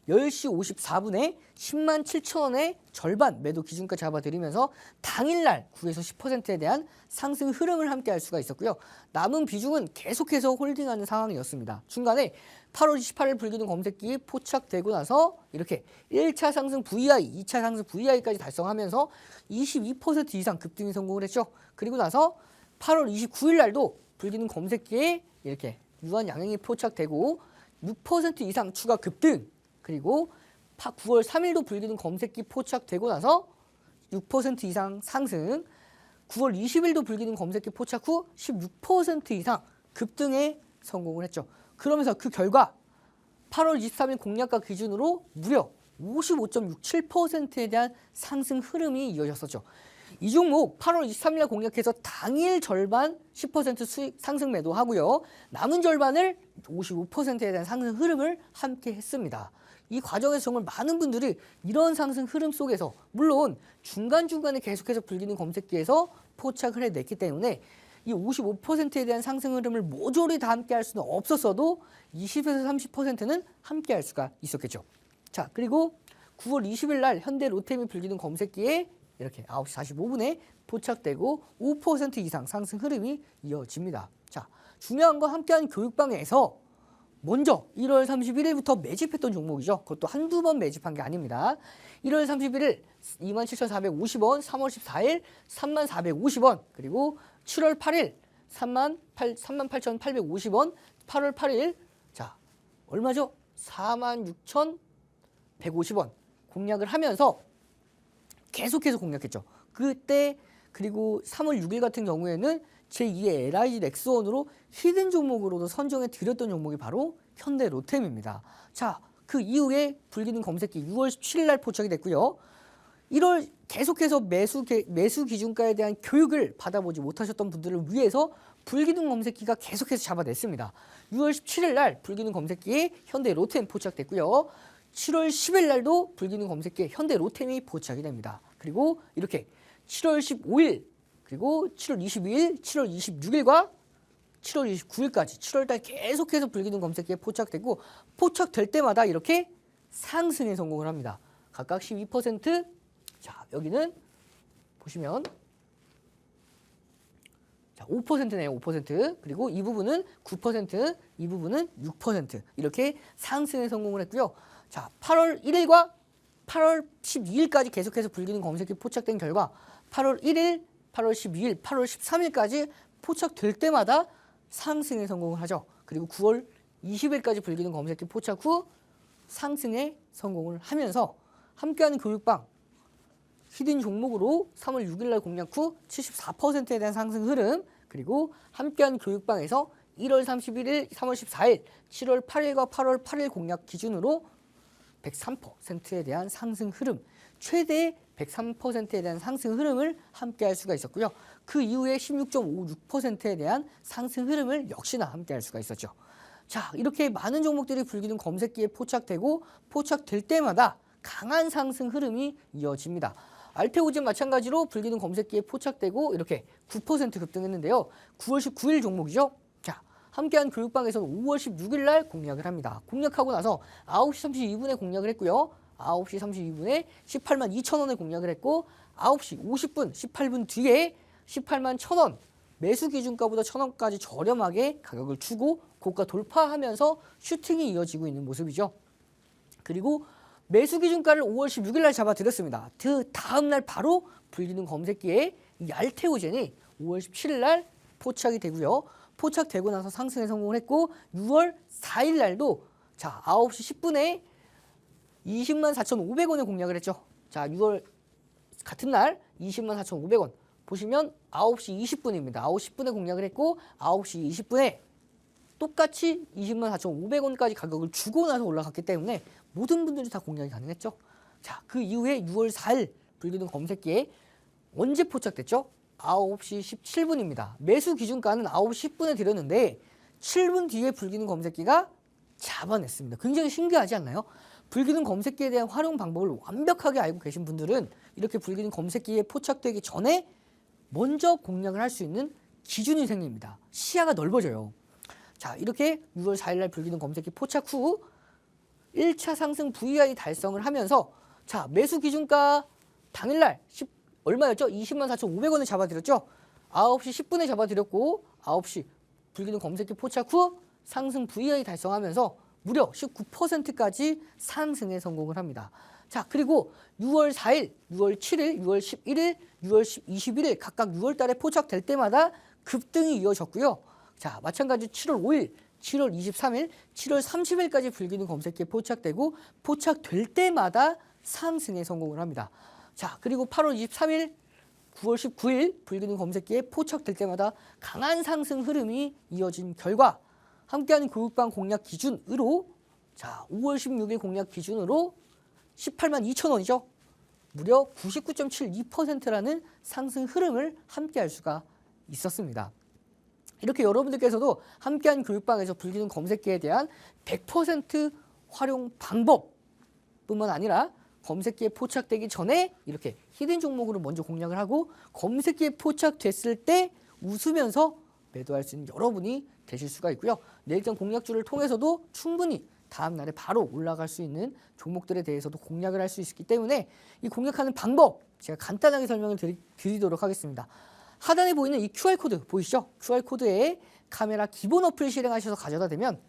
10시 54분에 107,000원에 절반 매도 기준가 잡아드리면서 당일날 9에서 10%에 대한 상승 흐름을 함께 할 수가 있었고요. 남은 비중은 계속해서 홀딩하는 상황이었습니다. 중간에 8월 28일 불기능 검색기 포착되고 나서 이렇게 1차 상승 VI, 2차 상승 VI까지 달성하면서 22% 이상 급등에 성공을 했죠. 그리고 나서 8월 29일 날도 불기능 검색기에 이렇게 유한 양행이 포착되고 6% 이상 추가 급등, 그리고 9월 3일도 불기능 검색기 포착되고 나서 6% 이상 상승, 9월 20일도 불기능 검색기 포착 후 16% 이상 급등에 성공을 했죠. 그러면서 그 결과 8월 23일 공략가 기준으로 무려 55.67%에 대한 상승 흐름이 이어졌었죠. 이 종목 8월 23일 공략해서 당일 절반 10% 수익 상승 매도하고요. 남은 절반을 55%에 대한 상승 흐름을 함께 했습니다. 이 과정에서 정말 많은 분들이 이런 상승 흐름 속에서 물론 중간중간에 계속해서 불리는 검색기에서 포착을 해냈기 때문에 이 55%에 대한 상승 흐름을 모조리 다 함께 할 수는 없었어도 20에서 30%는 함께 할 수가 있었겠죠. 자, 그리고 9월 20일 날 현대 로템이 불리는 검색기에 이렇게 9시 45분에 포착되고 5% 이상 상승 흐름이 이어집니다. 자, 중요한 건 함께하는 교육방에서 먼저 1월 31일부터 매집했던 종목이죠. 그것도 한두 번 매집한 게 아닙니다. 1월 31일 27,450원, 3월 14일 3450원, 그리고 7월 8일 38,850원, 8월 8일 자, 얼마죠? 46,150원 공략을 하면서 계속해서 공략했죠. 그때 그리고 3월 6일 같은 경우에는 제2의 LIG 넥스원으로 히든 종목으로도 선정해 드렸던 종목이 바로 현대 로템입니다. 자, 그 이후에 불기능 검색기 6월 17일 날 포착이 됐고요. 1월 계속해서 매수 기준가에 대한 교육을 받아보지 못하셨던 분들을 위해서 불기능 검색기가 계속해서 잡아냈습니다. 6월 17일 날 불기능 검색기에 현대 로템 포착됐고요. 7월 10일 날도 불기능 검색기에 현대 로템이 포착이 됩니다. 그리고 이렇게 7월 15일, 그리고 7월 22일, 7월 26일과 7월 29일까지 7월달 계속해서 불기능 검색기에 포착되고 포착될 때마다 이렇게 상승에 성공을 합니다. 각각 12%, 자 여기는 보시면 자, 5%네요. 5%. 그리고 이 부분은 9%, 이 부분은 6% 이렇게 상승에 성공을 했고요. 자, 8월 1일과 8월 12일까지 계속해서 불기능 검색기 포착된 결과 8월 1일, 8월 12일, 8월 13일까지 포착될 때마다 상승에 성공을 하죠. 그리고 9월 20일까지 불기능 검색기 포착 후 상승에 성공을 하면서 함께하는 교육방 히든 종목으로 3월 6일 날 공략 후 74%에 대한 상승 흐름, 그리고 함께하는 교육방에서 1월 31일, 3월 14일, 7월 8일과 8월 8일 공략 기준으로 103%에 대한 상승 흐름, 최대 103%에 대한 상승 흐름을 함께 할 수가 있었고요. 그 이후에 16.56%에 대한 상승 흐름을 역시나 함께 할 수가 있었죠. 자, 이렇게 많은 종목들이 불기능 검색기에 포착되고 포착될 때마다 강한 상승 흐름이 이어집니다. 알테오젠 마찬가지로 불기능 검색기에 포착되고 이렇게 9% 급등했는데요. 9월 19일 종목이죠. 자, 함께한 교육방에서는 5월 16일 날 공략을 합니다. 공략하고 나서 9시 32분에 공략을 했고요. 9시 32분에 18만 2천 원에 공략을 했고 9시 50분 18분 뒤에 18만 1,000원 매수 기준가보다 1,000원까지 저렴하게 가격을 주고 고가 돌파하면서 슈팅이 이어지고 있는 모습이죠. 그리고 매수 기준가를 5월 16일 날 잡아드렸습니다. 그 다음 날 바로 불기능 검색기에 이 알테오젠이 5월 17일 날 포착이 되고요. 포착되고 나서 상승에 성공을 했고 6월 4일 날도 자 9시 10분에 20만 4,500원에 공략을 했죠. 자 6월 같은 날 20만 4,500원 보시면 9시 20분입니다. 9시 10분에 공략을 했고 9시 20분에 똑같이 20만 4,500원까지 가격을 주고 나서 올라갔기 때문에 모든 분들이 다 공략이 가능했죠. 자, 그 이후에 6월 4일 불기능 검색기에 언제 포착됐죠? 9시 17분입니다. 매수 기준가는 9시 10분에 드렸는데 7분 뒤에 불기능 검색기가 잡아냈습니다. 굉장히 신기하지 않나요? 불기능 검색기에 대한 활용 방법을 완벽하게 알고 계신 분들은 이렇게 불기능 검색기에 포착되기 전에 먼저 공략을 할 수 있는 기준이 생깁니다. 시야가 넓어져요. 자, 이렇게 6월 4일 날 불기능 검색기 포착 후 1차 상승 VI 달성을 하면서 자, 매수 기준가 당일날 얼마였죠? 20만 4,500원을 잡아드렸죠. 9시 10분에 잡아드렸고 9시 불기능 검색기 포착 후 상승 VI 달성하면서 무려 19%까지 상승에 성공을 합니다. 자, 그리고 6월 4일, 6월 7일, 6월 11일, 6월 21일 각각 6월 달에 포착될 때마다 급등이 이어졌고요. 자, 마찬가지 7월 5일, 7월 23일, 7월 30일까지 불기능 검색기에 포착되고 포착될 때마다 상승에 성공을 합니다. 자, 그리고 8월 23일, 9월 19일 불기능 검색기에 포착될 때마다 강한 상승 흐름이 이어진 결과 함께하는 교육방 공략 기준으로 자, 5월 16일 공략 기준으로 18만 2천 원이죠. 무려 99.72%라는 상승 흐름을 함께 할 수가 있었습니다. 이렇게 여러분들께서도 함께한 교육방에서 불리는 검색기에 대한 100% 활용 방법뿐만 아니라 검색기에 포착되기 전에 이렇게 히든 종목으로 먼저 공략을 하고 검색기에 포착됐을 때 웃으면서 매도할 수 있는 여러분이 되실 수가 있고요. 내일장 공략주를 통해서도 충분히 다음 날에 바로 올라갈 수 있는 종목들에 대해서도 공략을 할 수 있기 때문에 이 공략하는 방법 제가 간단하게 설명을 드리도록 하겠습니다. 하단에 보이는 이 QR코드 보이시죠? QR코드에 카메라 기본 어플 실행하셔서 가져다 대면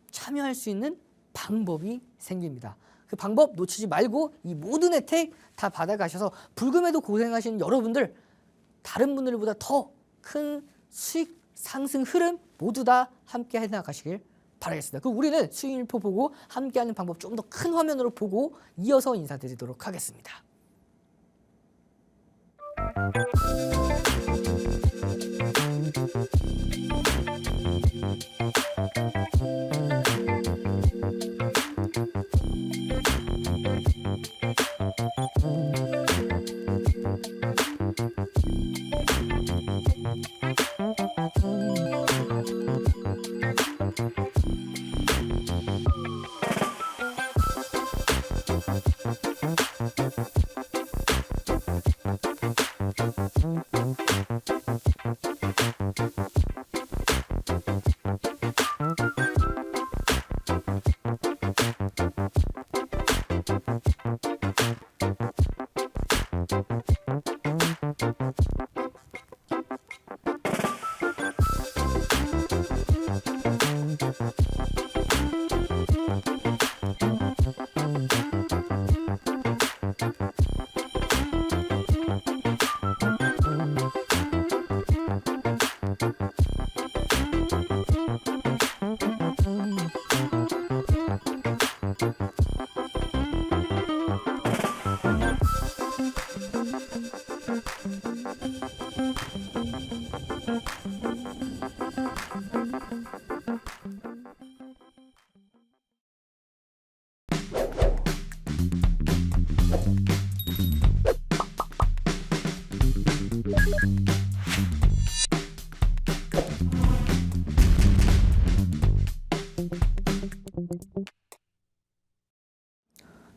참여할 수 있는 방법이 생깁니다. 그 방법 놓치지 말고 이 모든 혜택 다 받아가셔서 불금에도 고생하시는 여러분들 다른 분들보다 더 큰 수익 상승 흐름 모두 다 함께 해나가시길 바라겠습니다. 그럼 우리는 수익일포 보고 함께하는 방법 좀 더 큰 화면으로 보고 이어서 인사드리도록 하겠습니다.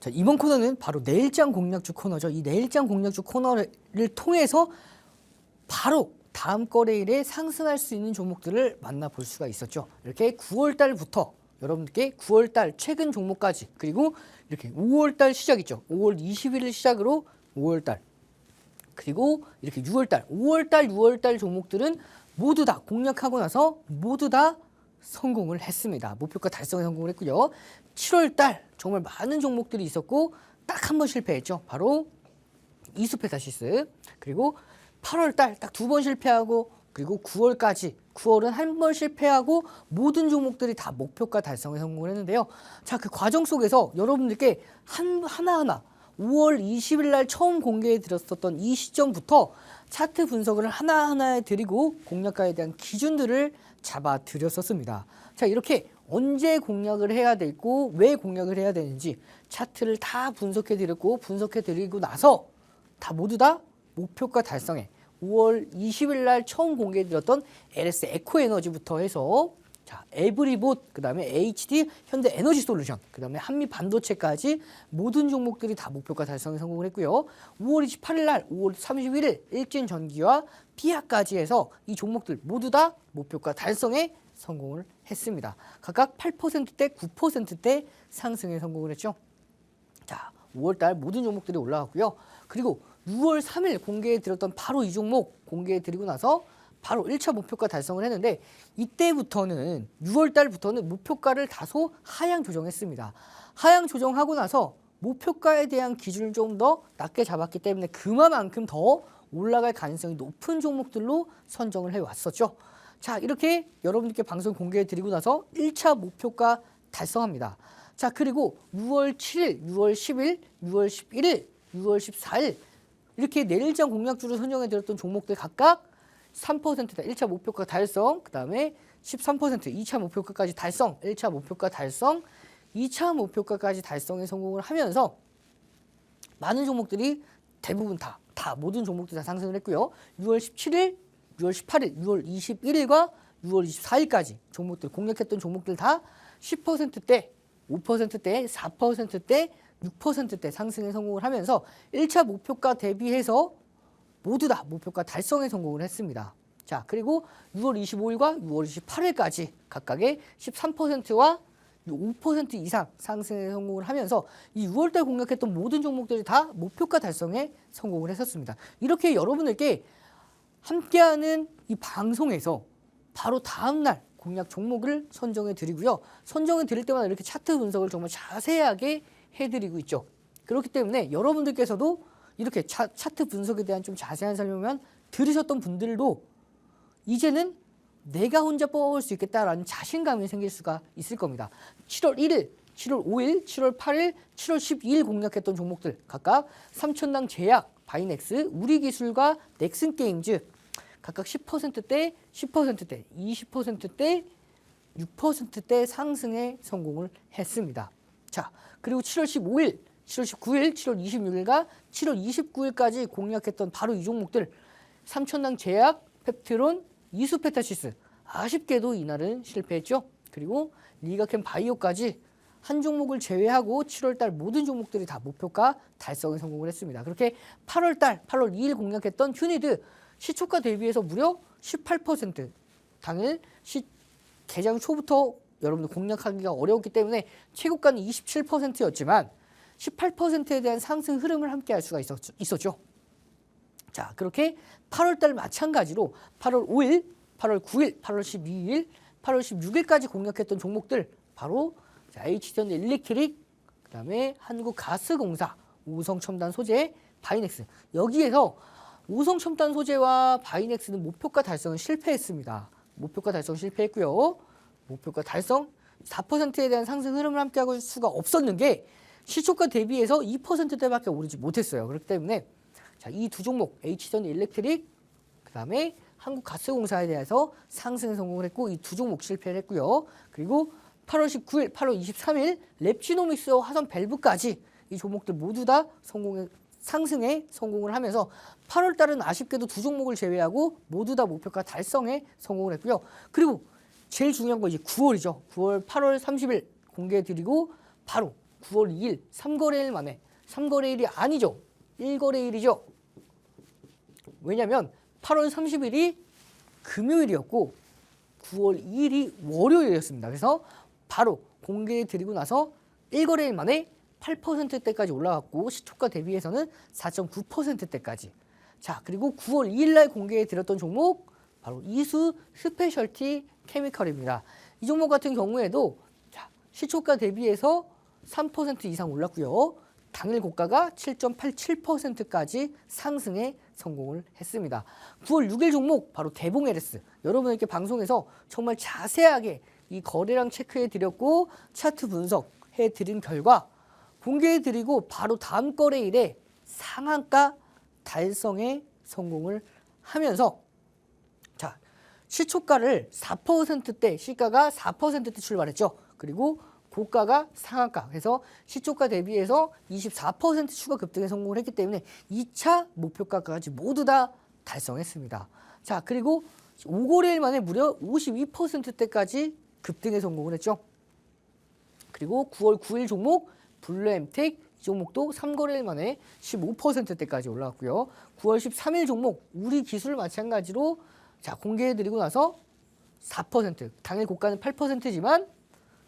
자, 이번 코너는 바로 내일장 공략주 코너죠. 이 내일장 공략주 코너를 통해서 바로 다음 거래일에 상승할 수 있는 종목들을 만나볼 수가 있었죠. 이렇게 9월달부터 여러분들께 9월달 최근 종목까지 그리고 이렇게 5월달 시작이죠. 5월 20일 시작으로 5월달 그리고 이렇게 6월달, 5월달, 6월달 종목들은 모두 다 공략하고 나서 모두 다 성공을 했습니다. 목표가 달성에 성공을 했고요. 7월달 정말 많은 종목들이 있었고 딱 한 번 실패했죠. 바로 이수페타시스. 그리고 8월달 딱 두 번 실패하고 그리고 9월까지 9월은 한 번 실패하고 모든 종목들이 다 목표가 달성에 성공을 했는데요. 자, 그 과정 속에서 여러분들께 하나하나 5월 20일 날 처음 공개해 드렸었던 이 시점부터 차트 분석을 하나하나 해드리고 공략가에 대한 기준들을 잡아 드렸었습니다. 자, 이렇게 언제 공략을 해야 되고 왜 공략을 해야 되는지 차트를 다 분석해 드렸고 분석해 드리고 나서 다 모두 다 목표가 달성에 5월 20일 날 처음 공개해 드렸던 LS 에코에너지부터 해서 자, 에브리봇, 그 다음에 HD, 현대에너지솔루션, 그 다음에 한미반도체까지 모든 종목들이 다 목표가 달성에 성공을 했고요. 5월 28일 날, 5월 31일 일진전기와 피아까지 해서 이 종목들 모두 다 목표가 달성에 성공을 했습니다. 각각 8%대, 9%대 상승에 성공을 했죠. 자, 5월 달 모든 종목들이 올라갔고요. 그리고 6월 3일 공개해 드렸던 바로 이 종목 공개해 드리고 나서 바로 1차 목표가 달성을 했는데 이때부터는 6월 달부터는 목표가를 다소 하향 조정했습니다. 하향 조정하고 나서 목표가에 대한 기준을 좀 더 낮게 잡았기 때문에 그만큼 더 올라갈 가능성이 높은 종목들로 선정을 해왔었죠. 자, 이렇게 여러분들께 방송 공개해 드리고 나서 1차 목표가 달성합니다. 자, 그리고 6월 7일, 6월 10일, 6월 11일, 6월 14일 이렇게 내일장 공략주로 선정해 드렸던 종목들 각각 3%다 1차 목표가 달성, 그 다음에 13% 2차 목표가까지 달성, 1차 목표가 달성, 2차 목표가까지 달성에 성공을 하면서 많은 종목들이 대부분 다 모든 종목들이 다 상승을 했고요. 6월 17일, 6월 18일, 6월 21일과 6월 24일까지 종목들 공략했던 종목들 다 10%대, 5%대, 4%대, 6%대 상승에 성공을 하면서 1차 목표가 대비해서 모두 다 목표가 달성에 성공을 했습니다. 자, 그리고 6월 25일과 6월 28일까지 각각의 13%와 5% 이상 상승에 성공을 하면서 이 6월달 공략했던 모든 종목들이 다 목표가 달성에 성공을 했었습니다. 이렇게 여러분들께 함께하는 이 방송에서 바로 다음날 공략 종목을 선정해 드리고요. 선정해 드릴 때마다 이렇게 차트 분석을 정말 자세하게 해드리고 있죠. 그렇기 때문에 여러분들께서도 이렇게 차트 분석에 대한 좀 자세한 설명만 들으셨던 분들도 이제는 내가 혼자 뽑아볼 수 있겠다라는 자신감이 생길 수가 있을 겁니다. 7월 1일, 7월 5일, 7월 8일, 7월 12일 공략했던 종목들 각각 삼천당 제약, 바이넥스, 우리기술과 넥슨게임즈 각각 10%대, 10%대, 20%대, 6%대 상승에 성공을 했습니다. 자, 그리고 7월 15일, 7월 19일, 7월 26일과 7월 29일까지 공략했던 바로 이 종목들 삼천당 제약, 펩트론, 이수페타시스 아쉽게도 이날은 실패했죠. 그리고 리가캠 바이오까지 한 종목을 제외하고 7월달 모든 종목들이 다 목표가 달성에 성공을 했습니다. 그렇게 8월달 8월 2일 공략했던 휴니드 시초가 대비해서 무려 18% 당일 개장 초부터 여러분들 공략하기가 어려웠기 때문에 최고가는 27%였지만 18%에 대한 상승 흐름을 함께 할 수가 있었죠. 자, 그렇게 8월달 마찬가지로 8월 5일, 8월 9일, 8월 12일, 8월 16일까지 공략했던 종목들 바로 HD현 일렉트릭, 그 다음에 한국가스공사, 우성첨단 소재, 바이넥스. 여기에서 우성첨단 소재와 바이넥스는 목표가 달성은 실패했습니다. 목표가 달성 실패했고요. 목표가 달성 4%에 대한 상승 흐름을 함께할 수가 없었는 게 시초가 대비해서 2%대밖에 오르지 못했어요. 그렇기 때문에 자, 이 두 종목 HD현 일렉트릭, 그 다음에 한국가스공사에 대해서 상승에 성공을 했고 이 두 종목 실패를 했고요. 그리고 8월 19일, 8월 23일 랩지노믹스와 화성 밸브까지 이 종목들 모두 다 상승에 성공을 하면서 8월 달은 아쉽게도 두 종목을 제외하고 모두 다 목표가 달성에 성공을 했고요. 그리고 제일 중요한 건 이제 9월이죠. 9월 8월 30일 공개해 드리고 바로 9월 2일 3거래일 만에 3거래일이 아니죠. 1거래일이죠. 왜냐하면 8월 30일이 금요일이었고 9월 2일이 월요일이었습니다. 그래서 바로 공개해 드리고 나서 1거래일 만에 8%대까지 올라갔고 시초가 대비해서는 4.9%대까지. 자, 그리고 9월 2일 날 공개해 드렸던 종목 바로 이수 스페셜티 케미컬입니다. 이 종목 같은 경우에도 자, 시초가 대비해서 3% 이상 올랐고요. 당일 고가가 7.87%까지 상승에 성공을 했습니다. 9월 6일 종목 바로 대봉 LS. 여러분에게 방송에서 정말 자세하게 이 거래량 체크해 드렸고 차트 분석해 드린 결과 공개해 드리고 바로 다음 거래일에 상한가 달성에 성공을 하면서 자, 시초가를 4%대 시가가 4%대 출발했죠. 그리고 고가가 상한가 해서 시초가 대비해서 24% 추가 급등에 성공을 했기 때문에 2차 목표가까지 모두 다 달성했습니다. 자, 그리고 5거래일 만에 무려 52%대까지 급등에 성공을 했죠. 그리고 9월 9일 종목 블루엠텍 이 종목도 3거래일 만에 15%대까지 올라왔고요. 9월 13일 종목 우리기술 마찬가지로 자, 공개해드리고 나서 4% 당일 고가는 8%지만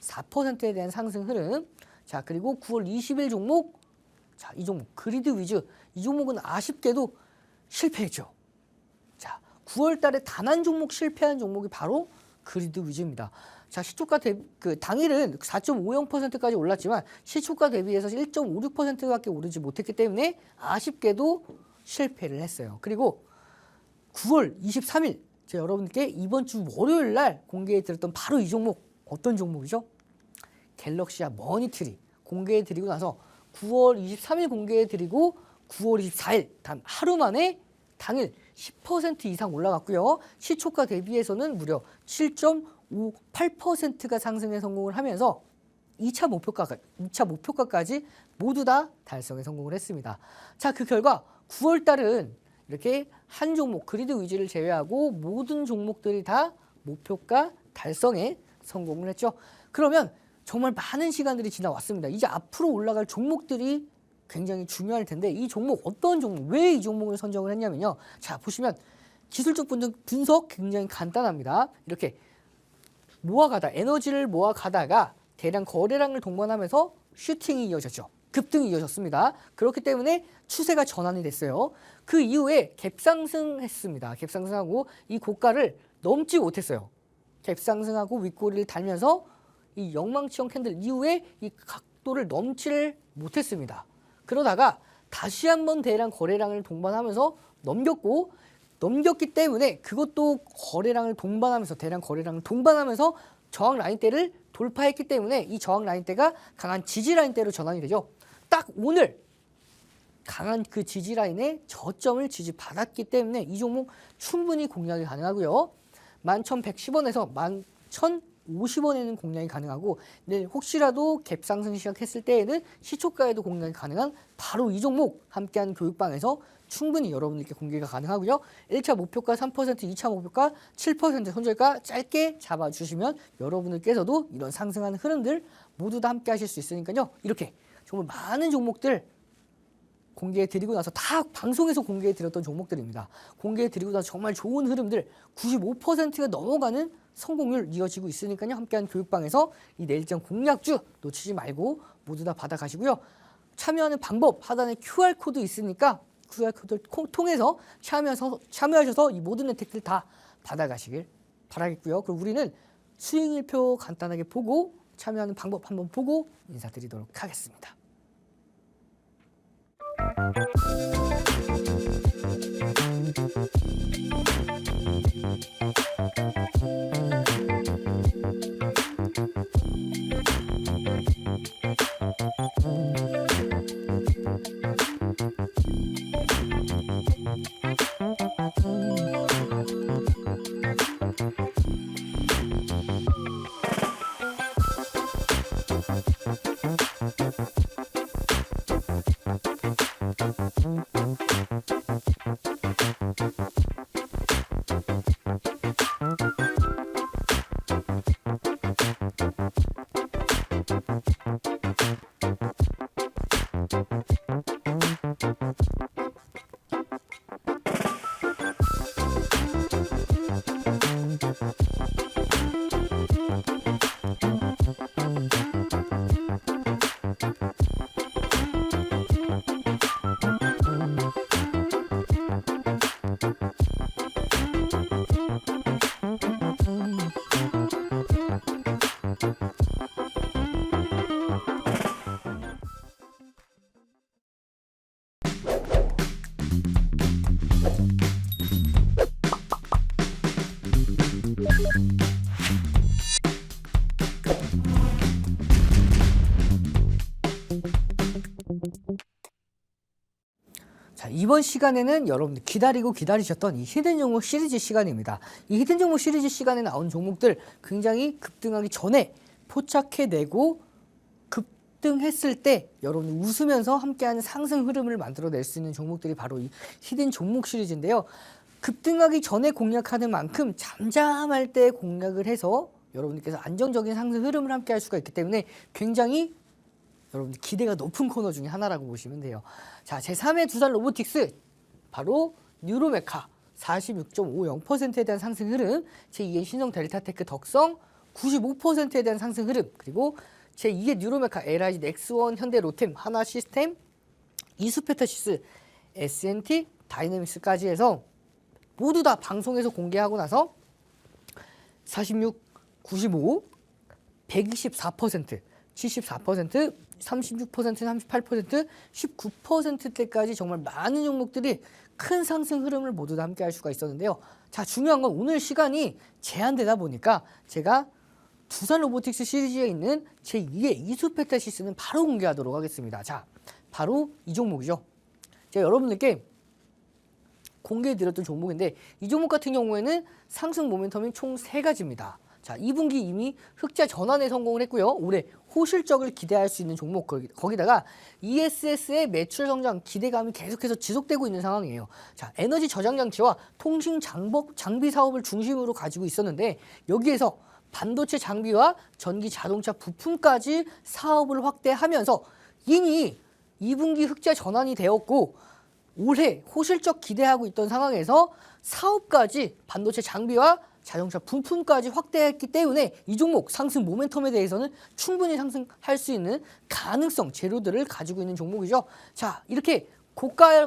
4%에 대한 상승 흐름. 자, 그리고 9월 20일 종목 자, 이 종목 그리드 위즈 이 종목은 아쉽게도 실패했죠. 자, 9월 달에 단 한 종목 실패한 종목이 바로 그리드 위즈입니다. 자, 시초가 당일은 4.50%까지 올랐지만 시초가 대비해서 1.56%밖에 오르지 못했기 때문에 아쉽게도 실패를 했어요. 그리고 9월 23일 제가 여러분께 이번 주 월요일 날 공개해 드렸던 바로 이 종목 어떤 종목이죠? 갤럭시아 머니트리 공개해 드리고 나서 9월 23일 공개해 드리고 9월 24일 단 하루 만에 당일 10% 이상 올라갔고요. 시초가 대비해서는 무려 7.58%가 상승에 성공을 하면서 2차 목표가까지 모두 다 달성에 성공을 했습니다. 자, 그 결과 9월 달은 이렇게 한 종목 그리드 위주를 제외하고 모든 종목들이 다 목표가 달성에 성공을 했죠. 그러면 정말 많은 시간들이 지나왔습니다. 이제 앞으로 올라갈 종목들이 굉장히 중요할 텐데 이 종목 어떤 종목, 왜 이 종목을 선정을 했냐면요. 자, 보시면 기술적 분석 굉장히 간단합니다. 이렇게 모아가다 에너지를 모아가다가 대량 거래량을 동반하면서 슈팅이 이어졌죠. 급등이 이어졌습니다. 그렇기 때문에 추세가 전환이 됐어요. 그 이후에 갭상승했습니다. 갭상승하고 이 고가를 넘지 못했어요. 갭상승하고 윗꼬리를 달면서 이 영망치형 캔들 이후에 이 각도를 넘지를 못했습니다. 그러다가 다시 한번 대량 거래량을 동반하면서 넘겼기 때문에 그것도 거래량을 동반하면서 대량 거래량을 동반하면서 저항 라인대를 돌파했기 때문에 이 저항 라인대가 강한 지지 라인대로 전환이 되죠. 딱 오늘 강한 그 지지 라인의 저점을 지지받았기 때문에 이 종목 충분히 공략이 가능하고요. 11,110원에서 11,050원에는 공략이 가능하고 내일 혹시라도 갭상승 시작했을 때에는 시초가에도 공략이 가능한 바로 이 종목 함께하는 교육방에서 충분히 여러분들께 공개가 가능하고요. 1차 목표가 3%, 2차 목표가 7% 손절가 짧게 잡아주시면 여러분들께서도 이런 상승하는 흐름들 모두 다 함께 하실 수 있으니까요. 이렇게 정말 많은 종목들 공개해드리고 나서 다 방송에서 공개해드렸던 종목들입니다. 공개해드리고 나서 정말 좋은 흐름들 95%가 넘어가는 성공률 이어지고 있으니까요. 함께하는 교육방에서 이 내일장 공략주 놓치지 말고 모두 다 받아가시고요. 참여하는 방법 하단에 QR코드 있으니까 QR코드를 통해서 참여하셔서 이 모든 혜택들 다 받아가시길 바라겠고요. 그리고 우리는 수익일표 간단하게 보고 참여하는 방법 한번 보고 인사드리도록 하겠습니다. 자, 이번 시간에는 여러분들 기다리셨던 이 히든 종목 시리즈 시간입니다. 이 히든 종목 시리즈 시간에 나온 종목들 굉장히 급등하기 전에 포착해내고 급등했을 때 여러분들 웃으면서 함께하는 상승 흐름을 만들어낼 수 있는 종목들이 바로 이 히든 종목 시리즈인데요. 급등하기 전에 공략하는 만큼 잠잠할 때 공략을 해서 여러분들께서 안정적인 상승 흐름을 함께 할 수가 있기 때문에 굉장히 여러분들 기대가 높은 코너 중에 하나라고 보시면 돼요. 자, 제3의 두산 로보틱스 바로 뉴로메카 46.50%에 대한 상승 흐름, 제2의 신성 델타테크 덕성 95%에 대한 상승 흐름, 그리고 제2의 뉴로메카 LIG 넥스원 현대 로템 하나 시스템 이수페타시스 S&T 다이내믹스까지 해서 모두 다 방송에서 공개하고 나서 46, 95, 124%, 74%, 36%, 38%, 19%대까지 정말 많은 종목들이 큰 상승 흐름을 모두 다 함께 할 수가 있었는데요. 자, 중요한 건 오늘 시간이 제한되다 보니까 제가 두산 로보틱스 시리즈에 있는 제2의 이수페타시스는 바로 공개하도록 하겠습니다. 자, 바로 이 종목이죠. 제가 여러분들께 공개해드렸던 종목인데 이 종목 같은 경우에는 상승 모멘텀이 총 3가지입니다. 자, 2분기 이미 흑자 전환에 성공을 했고요. 올해 호실적을 기대할 수 있는 종목, 거기다가 ESS의 매출 성장 기대감이 계속해서 지속되고 있는 상황이에요. 자, 에너지 저장 장치와 통신 장비 사업을 중심으로 가지고 있었는데 여기에서 반도체 장비와 전기 자동차 부품까지 사업을 확대하면서 이미 2분기 흑자 전환이 되었고 올해 호실적 기대하고 있던 상황에서 사업까지 반도체 장비와 자동차 부품까지 확대했기 때문에 이 종목 상승 모멘텀에 대해서는 충분히 상승할 수 있는 가능성, 재료들을 가지고 있는 종목이죠. 자, 이렇게 고가와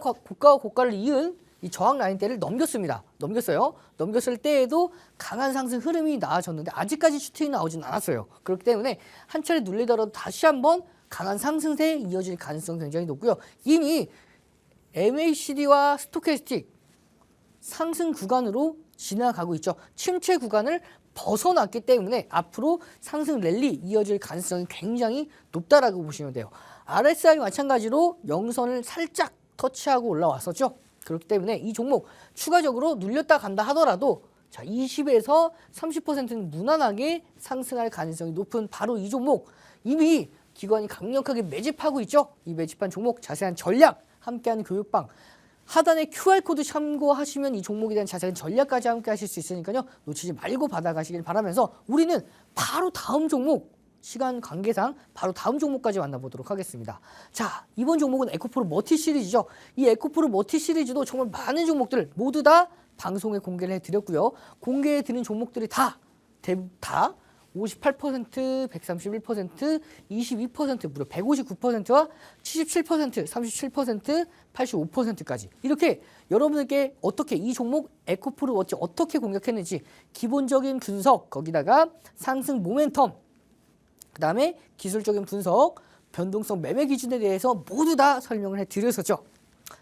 고가를 이은 이 저항 라인대를 넘겼어요. 넘겼을 때에도 강한 상승 흐름이 나아졌는데 아직까지 슈팅이 나오진 않았어요. 그렇기 때문에 한 차례 눌리더라도 다시 한번 강한 상승세에 이어질 가능성이 굉장히 높고요. 이미 MACD와 스토캐스틱 상승 구간으로 지나가고 있죠. 침체 구간을 벗어났기 때문에 앞으로 상승 랠리 이어질 가능성이 굉장히 높다라고 보시면 돼요. RSI 마찬가지로 영선을 살짝 터치하고 올라왔었죠. 그렇기 때문에 이 종목 추가적으로 눌렸다 간다 하더라도 자, 20에서 30%는 무난하게 상승할 가능성이 높은 바로 이 종목 이미 기관이 강력하게 매집하고 있죠. 이 매집한 종목 자세한 전략 함께하는 교육방 하단에 QR코드 참고하시면 이 종목에 대한 자세한 전략까지 함께 하실 수 있으니까요. 놓치지 말고 받아가시길 바라면서 우리는 바로 다음 종목 시간 관계상 바로 다음 종목까지 만나보도록 하겠습니다. 자, 이번 종목은 에코프로 멀티 시리즈죠. 이 에코프로 멀티 시리즈도 정말 많은 종목들 모두 다 방송에 공개를 해드렸고요. 공개해드린 종목들이 다 58%, 131%, 22%, 무려 159%와 77%, 37%, 85%까지 이렇게 여러분에게 어떻게 이 종목 에코프로 워치 어떻게 공략했는지 기본적인 분석, 거기다가 상승 모멘텀, 그 다음에 기술적인 분석, 변동성 매매 기준에 대해서 모두 다 설명을 해드렸었죠.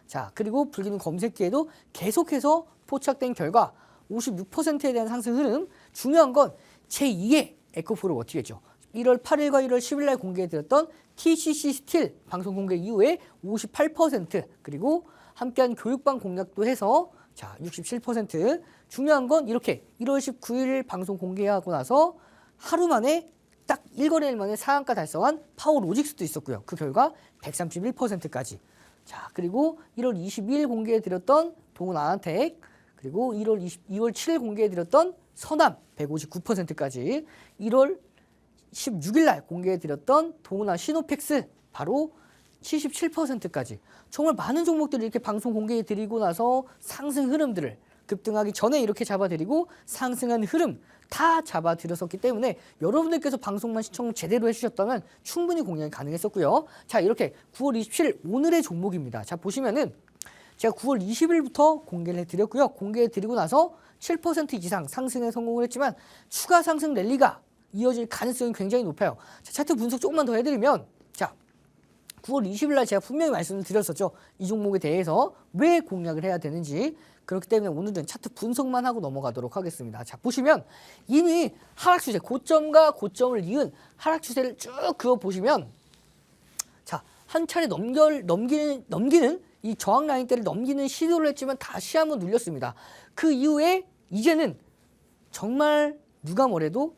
자, 그리고 불기능 검색기에도 계속해서 포착된 결과 56%에 대한 상승 흐름, 중요한 건 제2의 에코프로 워치겠죠. 1월 8일과 1월 10일 날 공개해드렸던 TCC 스틸 방송 공개 이후에 58% 그리고 함께한 교육방 공략도 해서 자 67% 중요한 건 이렇게 1월 19일 방송 공개하고 나서 하루 만에 딱 1거래일 만에 상한가 달성한 파워로직스도 있었고요. 그 결과 131%까지. 자, 그리고 1월 22일 공개해드렸던 동훈아나텍, 그리고 2월 7일 공개해드렸던 서남 159%까지, 1월 16일 날 공개해드렸던 동훈아 시노펙스 바로 77%까지. 정말 많은 종목들을 이렇게 방송 공개해드리고 나서 상승 흐름들을 급등하기 전에 이렇게 잡아드리고 상승한 흐름 다 잡아드렸었기 때문에 여러분들께서 방송만 시청 제대로 해주셨다면 충분히 공략이 가능했었고요. 자, 이렇게 9월 27일 오늘의 종목입니다. 자, 보시면은 제가 9월 20일부터 공개를 해드렸고요. 공개해드리고 나서 7% 이상 상승에 성공을 했지만 추가 상승 랠리가 이어질 가능성이 굉장히 높아요. 자, 차트 분석 조금만 더 해드리면 자, 9월 20일 날 제가 분명히 말씀을 드렸었죠. 이 종목에 대해서 왜 공략을 해야 되는지. 그렇기 때문에 오늘은 차트 분석만 하고 넘어가도록 하겠습니다. 자, 보시면 이미 하락 추세, 고점과 고점을 이은 하락 추세를 쭉 그어 보시면 자, 한 차례 넘기는 이 저항 라인대를 넘기는 시도를 했지만 다시 한번 눌렸습니다. 그 이후에 이제는 정말 누가 뭐래도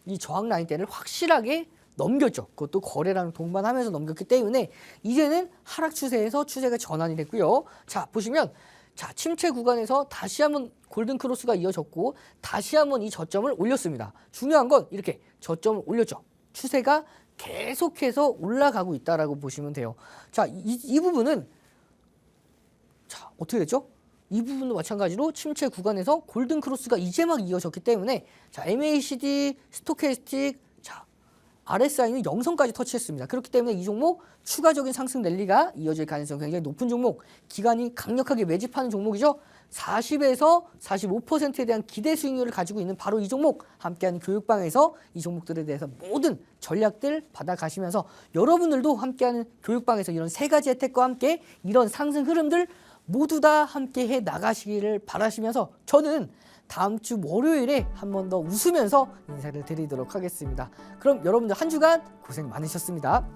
이 저항 라인대를 확실하게 넘겼죠. 그것도 거래량 동반하면서 넘겼기 때문에 이제는 하락 추세에서 추세가 전환이 됐고요. 자, 보시면 자, 침체 구간에서 다시 한번 골든 크로스가 이어졌고 다시 한번 이 저점을 올렸습니다. 중요한 건 이렇게 저점을 올렸죠. 추세가 계속해서 올라가고 있다라고 보시면 돼요. 자, 이 부분은 자, 어떻게 됐죠? 이 부분도 마찬가지로 침체 구간에서 골든 크로스가 이제 막 이어졌기 때문에 자, MACD, 스토캐스틱, 자, RSI는 영선까지 터치했습니다. 그렇기 때문에 이 종목 추가적인 상승 랠리가 이어질 가능성이 굉장히 높은 종목, 기관이 강력하게 매집하는 종목이죠. 40에서 45%에 대한 기대 수익률을 가지고 있는 바로 이 종목, 함께하는 교육방에서 이 종목들에 대해서 모든 전략들 받아가시면서 여러분들도 함께하는 교육방에서 이런 세 가지 혜택과 함께 이런 상승 흐름들 모두 다 함께 해 나가시기를 바라시면서 저는 다음 주 월요일에 한 번 더 웃으면서 인사를 드리도록 하겠습니다. 그럼 여러분들 한 주간 고생 많으셨습니다.